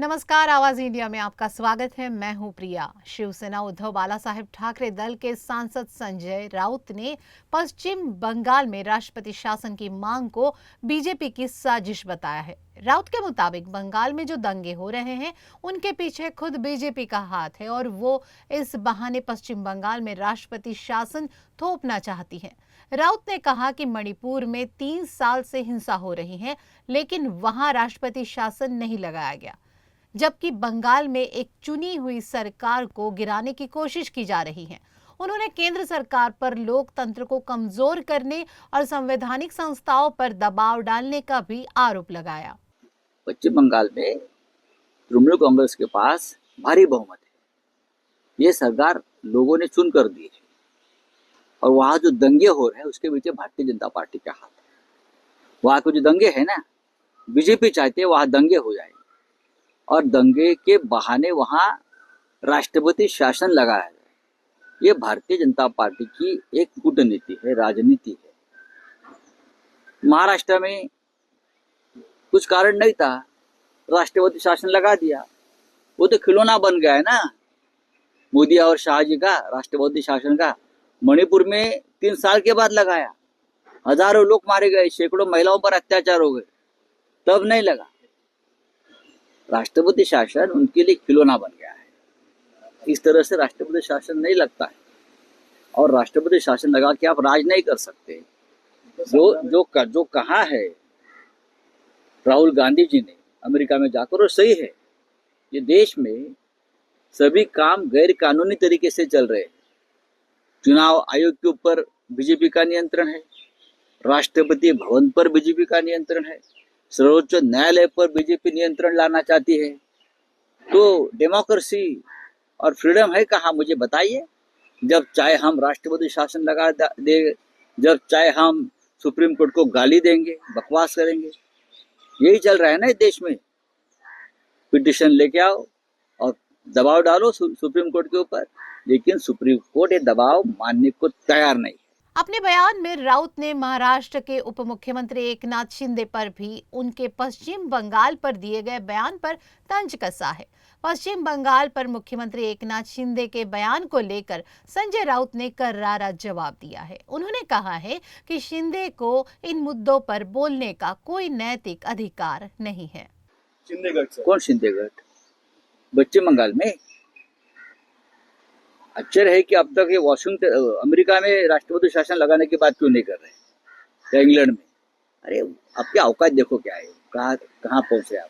नमस्कार, आवाज इंडिया में आपका स्वागत है। मैं हूं प्रिया। शिवसेना उद्धव बालासाहेब ठाकरे दल के सांसद संजय राउत ने पश्चिम बंगाल में राष्ट्रपति शासन की मांग को बीजेपी की साजिश बताया है। राउत के मुताबिक बंगाल में जो दंगे हो रहे हैं उनके पीछे खुद बीजेपी का हाथ है और वो इस बहाने पश्चिम बंगाल में राष्ट्रपति शासन थोपना चाहती है। राउत ने कहा कि मणिपुर में 3 साल से हिंसा हो रही है, लेकिन वहां राष्ट्रपति शासन नहीं लगाया गया, जबकि बंगाल में एक चुनी हुई सरकार को गिराने की कोशिश की जा रही है। उन्होंने केंद्र सरकार पर लोकतंत्र को कमजोर करने और संवैधानिक संस्थाओं पर दबाव डालने का भी आरोप लगाया। पश्चिम बंगाल में तृणमूल कांग्रेस के पास भारी बहुमत है। ये सरकार लोगों ने चुन कर दी है और वहां जो दंगे हो रहे हैं उसके पीछे भारतीय जनता पार्टी का हाथ है। वहां के जो दंगे है ना, बीजेपी चाहती है वहां दंगे हो जाए और दंगे के बहाने वहां राष्ट्रपति शासन लगाया जाए। ये भारतीय जनता पार्टी की एक कूटनीति है, राजनीति है। महाराष्ट्र में कुछ कारण नहीं था, राष्ट्रपति शासन लगा दिया। वो तो खिलौना बन गया है ना मोदी और शाह जी का राष्ट्रपति शासन का। मणिपुर में 3 साल के बाद लगाया, हजारों लोग मारे गए, सैकड़ों महिलाओं पर अत्याचार हो गए, तब नहीं लगा। राष्ट्रपति शासन उनके लिए खिलौना बन गया है। इस तरह से राष्ट्रपति शासन नहीं लगता है और राष्ट्रपति शासन लगा के आप राज नहीं कर सकते। जो कहा है राहुल गांधी जी ने अमेरिका में जाकर, और सही है। ये देश में सभी काम गैर कानूनी तरीके से चल रहे हैं। चुनाव आयोग के ऊपर बीजेपी का नियंत्रण है, राष्ट्रपति भवन पर बीजेपी का नियंत्रण है, सर्वोच्च न्यायालय पर बीजेपी नियंत्रण लाना चाहती है। तो डेमोक्रेसी और फ्रीडम है कहाँ, मुझे बताइए। जब चाहे हम राष्ट्रपति शासन लगा दे, जब चाहे हम सुप्रीम कोर्ट को गाली देंगे, बकवास करेंगे। यही चल रहा है ना इस देश में। पिटिशन लेके आओ और दबाव डालो सुप्रीम कोर्ट के ऊपर, लेकिन सुप्रीम कोर्ट ये दबाव मानने को तैयार नहीं। अपने बयान में राउत ने महाराष्ट्र के उप मुख्यमंत्री एकनाथ शिंदे पर भी उनके पश्चिम बंगाल पर दिए गए बयान पर तंज कसा है। पश्चिम बंगाल पर मुख्यमंत्री एकनाथ शिंदे के बयान को लेकर संजय राउत ने करारा जवाब दिया है। उन्होंने कहा है कि शिंदे को इन मुद्दों पर बोलने का कोई नैतिक अधिकार नहीं है। कौन शिंदेगढ़? पश्चिम बंगाल में आश्चर्य है कि अब तक ये वाशिंगटन अमेरिका में राष्ट्रपति शासन लगाने की बात क्यों नहीं कर रहे, या इंग्लैंड में। अरे आपकी औकात देखो क्या है, कहाँ पहुंचे आप।